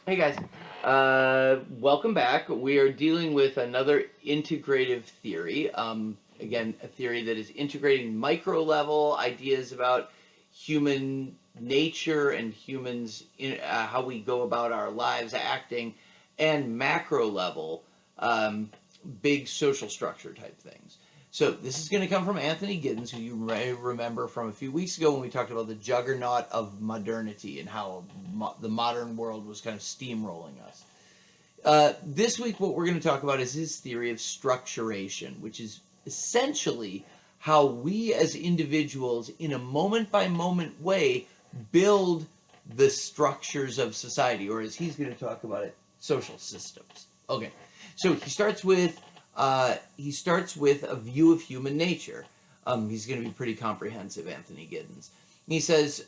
Hey guys, welcome back. We are dealing with another integrative theory. Again, a theory that is integrating micro level ideas about human nature and humans, how we go about our lives acting, and macro level, um, big social structure type things. So this is going to come from Anthony Giddens, who you may remember from a few weeks ago when we talked about the juggernaut of modernity and how the modern world was kind of steamrolling us. This week, what we're going to talk about is his theory of structuration, which is essentially how we as individuals, in a moment by moment way, build the structures of society, or as he's going to talk about it, social systems. Okay, so he starts with a view of human nature. He's going to be pretty comprehensive, Anthony Giddens. He says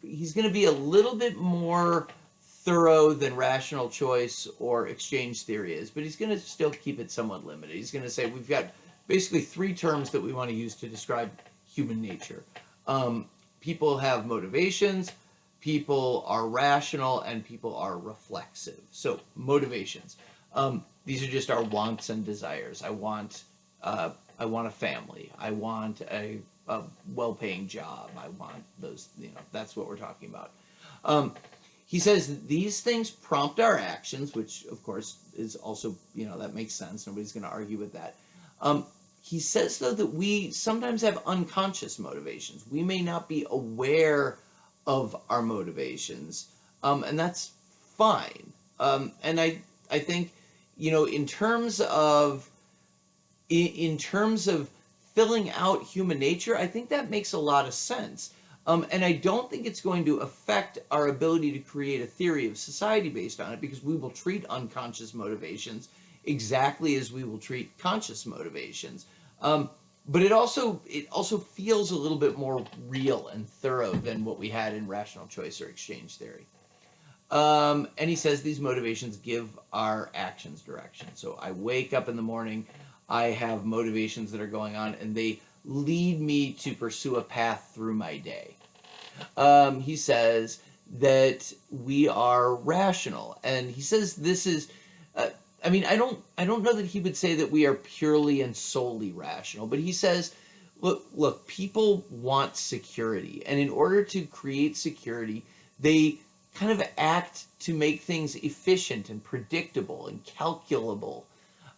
he's going to be a little bit more thorough than rational choice or exchange theory is, but he's going to still keep it somewhat limited. He's going to say we've got basically three terms that we want to use to describe human nature. People have motivations, people are rational, and people are reflexive. So motivations. These are just our wants and desires. I want a family. I want a well-paying job. I want those. That's what we're talking about. He says these things prompt our actions, which of course is also, that makes sense. Nobody's going to argue with that. He says, though, that we sometimes have unconscious motivations. We may not be aware of our motivations, and that's fine. And I think, in terms of filling out human nature, I think that makes a lot of sense. And I don't think it's going to affect our ability to create a theory of society based on it, because we will treat unconscious motivations exactly as we will treat conscious motivations. But it also feels a little bit more real and thorough than what we had in rational choice or exchange theory. And he says these motivations give our actions direction. So I wake up in the morning, I have motivations that are going on, and they lead me to pursue a path through my day. He says that we are rational, and he says this is. I don't know that he would say that we are purely and solely rational, but he says, look, people want security, and in order to create security, they kind of act to make things efficient and predictable and calculable.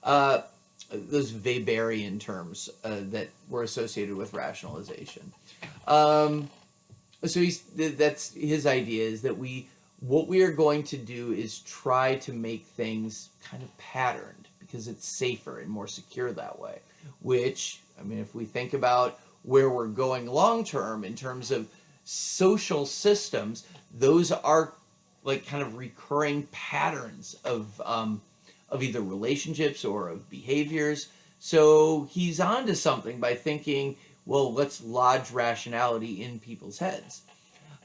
Those Weberian terms that were associated with rationalization. So that's his idea, is that what we are going to do is try to make things kind of patterned because it's safer and more secure that way. Which, if we think about where we're going long term in terms of social systems, those are like kind of recurring patterns of either relationships or of behaviors. So he's onto something by thinking, well, let's lodge rationality in people's heads.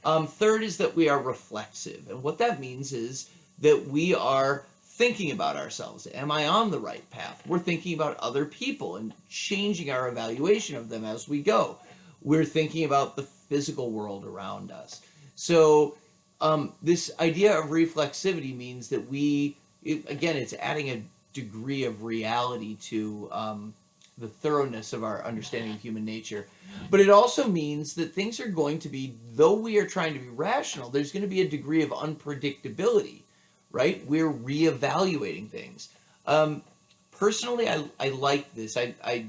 Third is that we are reflexive. And what that means is that we are thinking about ourselves. Am I on the right path? We're thinking about other people and changing our evaluation of them as we go. We're thinking about the physical world around us. So this idea of reflexivity means that it's adding a degree of reality to the thoroughness of our understanding of human nature. But it also means that things are going to be, though we are trying to be rational, there's going to be a degree of unpredictability, right? We're reevaluating things. Personally, I like this. I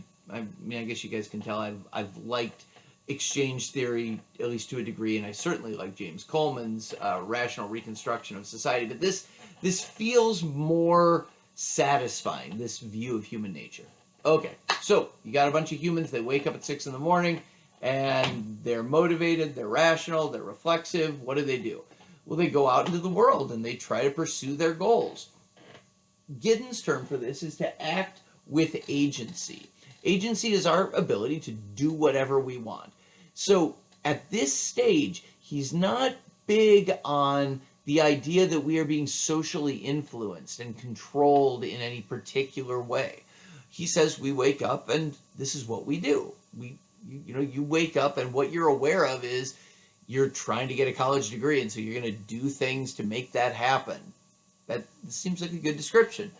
guess you guys can tell I've liked exchange theory, at least to a degree, and I certainly like James Coleman's rational reconstruction of society. But this feels more satisfying, this view of human nature. Okay, so you got a bunch of humans that wake up at 6 in the morning, and they're motivated, they're rational, they're reflexive. What do? Well, they go out into the world and they try to pursue their goals. Giddens' term for this is to act with agency. Agency is our ability to do whatever we want. So at this stage, he's not big on the idea that we are being socially influenced and controlled in any particular way. He says we wake up and this is what we do. You wake up and what you're aware of is you're trying to get a college degree, and so you're going to do things to make that happen. That seems like a good description.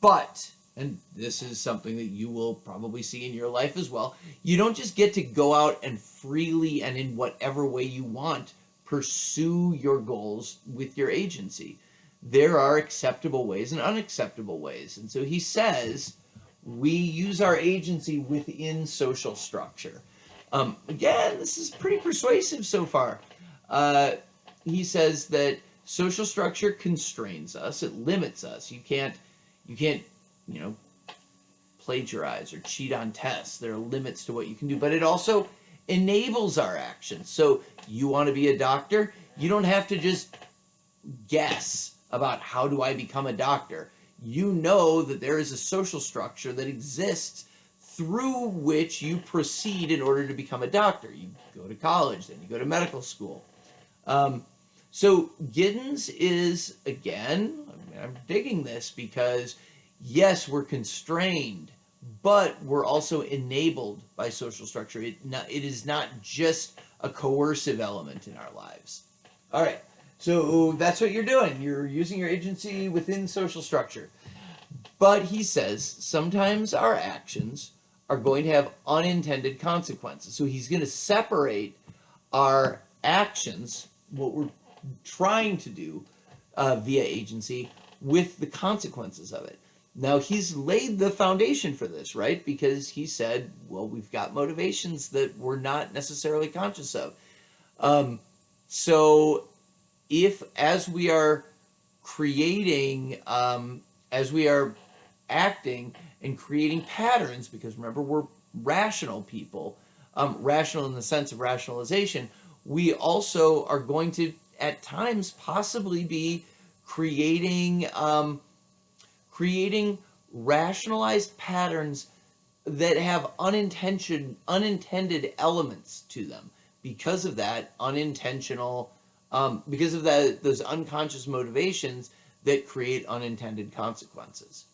But, and this is something that you will probably see in your life as well, you don't just get to go out and freely and in whatever way you want pursue your goals with your agency. There are acceptable ways and unacceptable ways. And so he says we use our agency within social structure. Again, this is pretty persuasive so far. He says that social structure constrains us, it limits us. You can't, plagiarize or cheat on tests. There are limits to what you can do, but it also enables our actions. So you want to be a doctor, you don't have to just guess about how do I become a doctor. You know that there is a social structure that exists through which you proceed in order to become a doctor. You go to college, then you go to medical school. So Giddens is, again, I'm digging this because, yes, we're constrained, but we're also enabled by social structure. It is not just a coercive element in our lives. All right, so that's what you're doing. You're using your agency within social structure. But he says sometimes our actions are going to have unintended consequences. So he's going to separate our actions, what we're trying to do via agency, with the consequences of it. Now, he's laid the foundation for this, right? Because he said, well, we've got motivations that we're not necessarily conscious of. So if, as we are creating, as we are acting and creating patterns, because remember, we're rational people, rational in the sense of rationalization, we also are going to, at times, possibly be creating rationalized patterns that have unintended elements to them. Because of that unintentional, because of those unconscious motivations that create unintended consequences.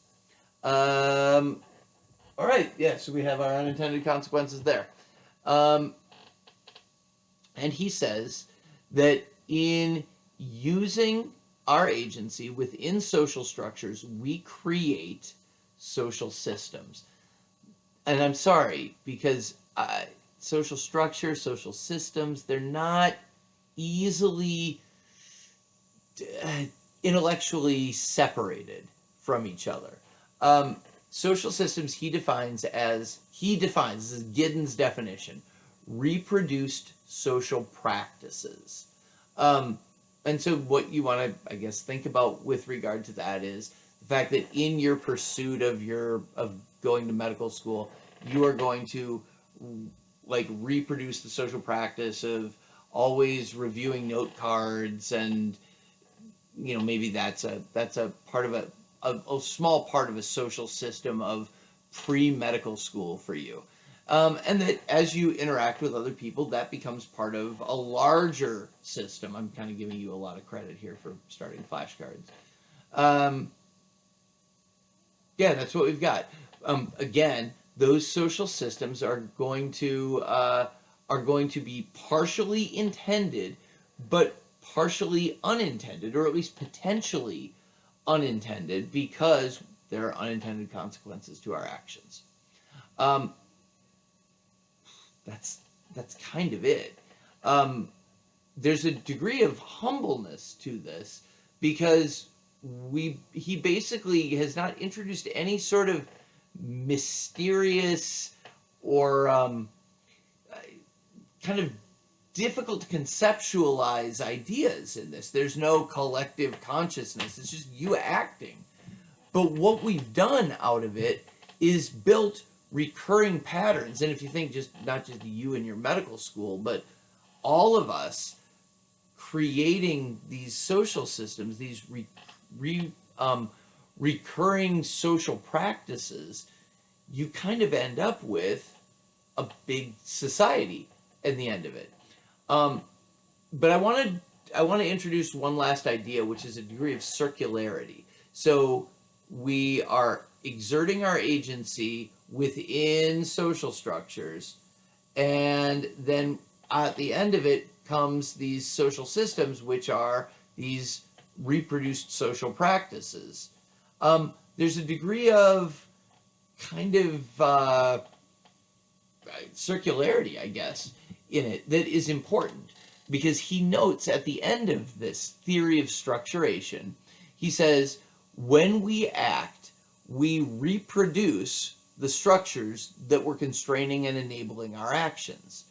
All right, yeah, so we have our unintended consequences there. And he says that in using our agency within social structures, we create social systems. And I'm sorry, because social structure, social systems, they're not easily intellectually separated from each other. Social systems he defines, this is Giddens' definition, reproduced social practices. And so what you want to, I guess, think about with regard to that is the fact that in your pursuit of going to medical school, you are going to reproduce the social practice of always reviewing note cards, and maybe that's a part of a small part of a social system of pre-medical school for you. And that as you interact with other people, that becomes part of a larger system. I'm kind of giving you a lot of credit here for starting flashcards. Yeah, that's what we've got. Again, those social systems are going to be partially intended, but partially unintended, or at least potentially unintended, because there are unintended consequences to our actions. That's kind of it. There's a degree of humbleness to this, because he basically has not introduced any sort of mysterious or kind of difficult to conceptualize ideas in this. There's no collective consciousness. It's just you acting. But what we've done out of it is built recurring patterns. And if you think not just you in your medical school, but all of us creating these social systems, these recurring social practices, you kind of end up with a big society in the end of it. But I want to introduce one last idea, which is a degree of circularity. So we are exerting our agency within social structures, and then at the end of it, comes these social systems, which are these reproduced social practices. There's a degree of kind of circularity, I guess, in it that is important, because he notes at the end of this theory of structuration, he says, when we act, we reproduce the structures that were constraining and enabling our actions.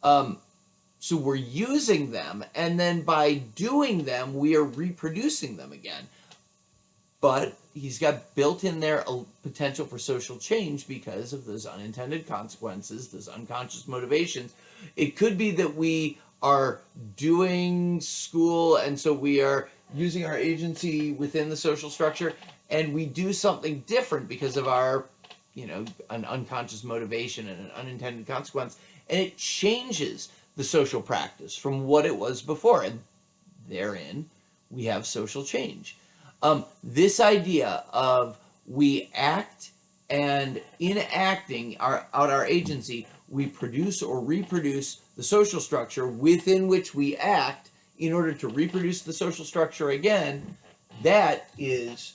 So we're using them, and then by doing them, we are reproducing them again. But he's got built in there a potential for social change because of those unintended consequences, those unconscious motivations. It could be that we are doing school, and so we are using our agency within the social structure, and we do something different because of our, an unconscious motivation and an unintended consequence, and it changes the social practice from what it was before, and therein we have social change. This idea of we act, and in acting out our agency, we produce or reproduce the social structure within which we act in order to reproduce the social structure again, that is,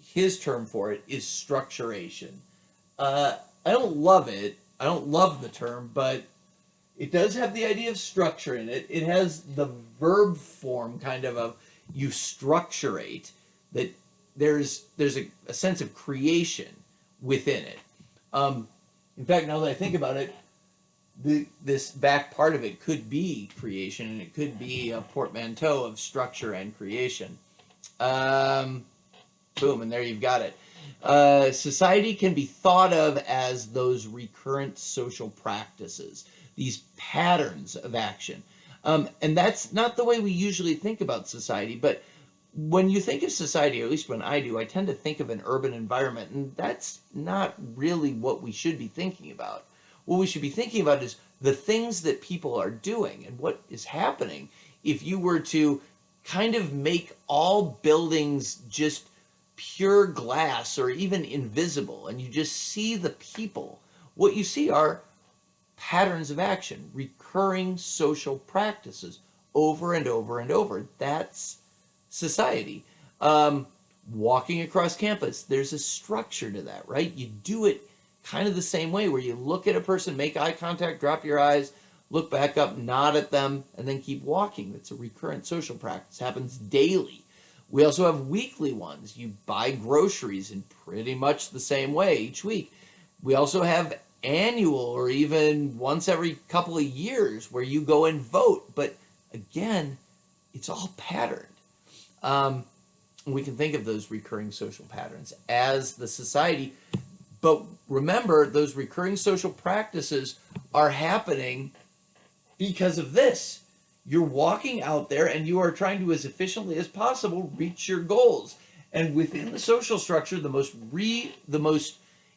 his term for it is structuration. I don't love it. I don't love the term, but it does have the idea of structure in it. It has the verb form kind of you structurate, that there's a sense of creation within it. In fact, now that I think about it, this back part of it could be creation, and it could be a portmanteau of structure and creation. Boom, and there you've got it. Society can be thought of as those recurrent social practices, these patterns of action. And that's not the way we usually think about society, but when you think of society, or at least when I do, I tend to think of an urban environment, and that's not really what we should be thinking about. What we should be thinking about is the things that people are doing and what is happening if you were to kind of make all buildings just pure glass or even invisible, and you just see the people. What you see are patterns of action, recurring social practices over and over and over. That's society. Walking across campus, there's a structure to that, right? You do it kind of the same way, where you look at a person, make eye contact, drop your eyes, look back up, nod at them, and then keep walking. That's a recurrent social practice. It happens daily. We also have weekly ones. You buy groceries in pretty much the same way each week. We also have annual, or even once every couple of years, where you go and vote. But again, it's all patterned. We can think of those recurring social patterns as the society. But remember, those recurring social practices are happening because of this. You're walking out there and you are trying to, as efficiently as possible, reach your goals. And within the social structure, the most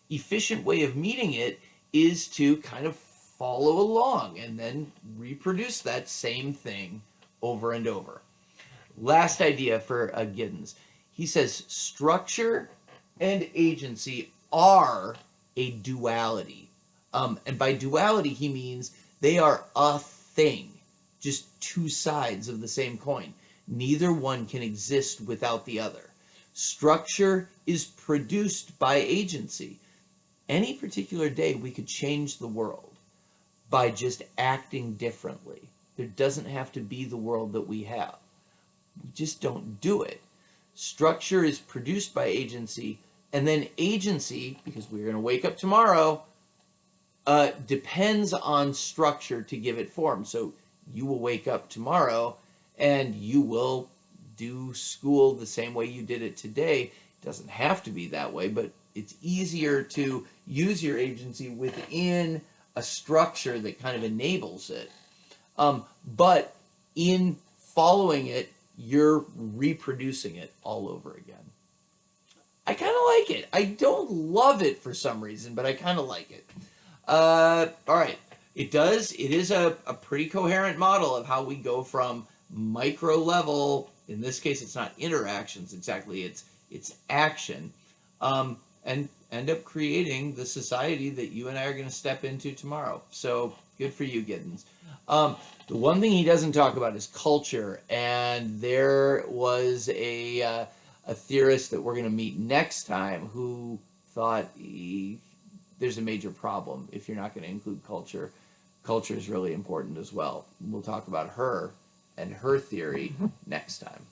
efficient way of meeting it is to kind of follow along and then reproduce that same thing over and over. Last idea for Giddens. He says structure and agency are a duality. And by duality, he means they are a thing, just two sides of the same coin. Neither one can exist without the other. Structure is produced by agency. Any particular day, we could change the world by just acting differently. There doesn't have to be the world that we have. We just don't do it. Structure is produced by agency, and then agency, because we're going to wake up tomorrow, depends on structure to give it form. So you will wake up tomorrow and you will do school the same way you did it today. It doesn't have to be that way, but it's easier to use your agency within a structure that kind of enables it. But in following it, you're reproducing it all over again. I kind of like it. I don't love it for some reason, but I kind of like it. All right. It is a pretty coherent model of how we go from micro level, in this case it's not interactions exactly, it's action, and end up creating the society that you and I are going to step into tomorrow. So good for you, Giddens. The one thing he doesn't talk about is culture, and there was a theorist that we're going to meet next time who thought there's a major problem if you're not going to include culture. Culture is really important as well. We'll talk about her and her theory next time.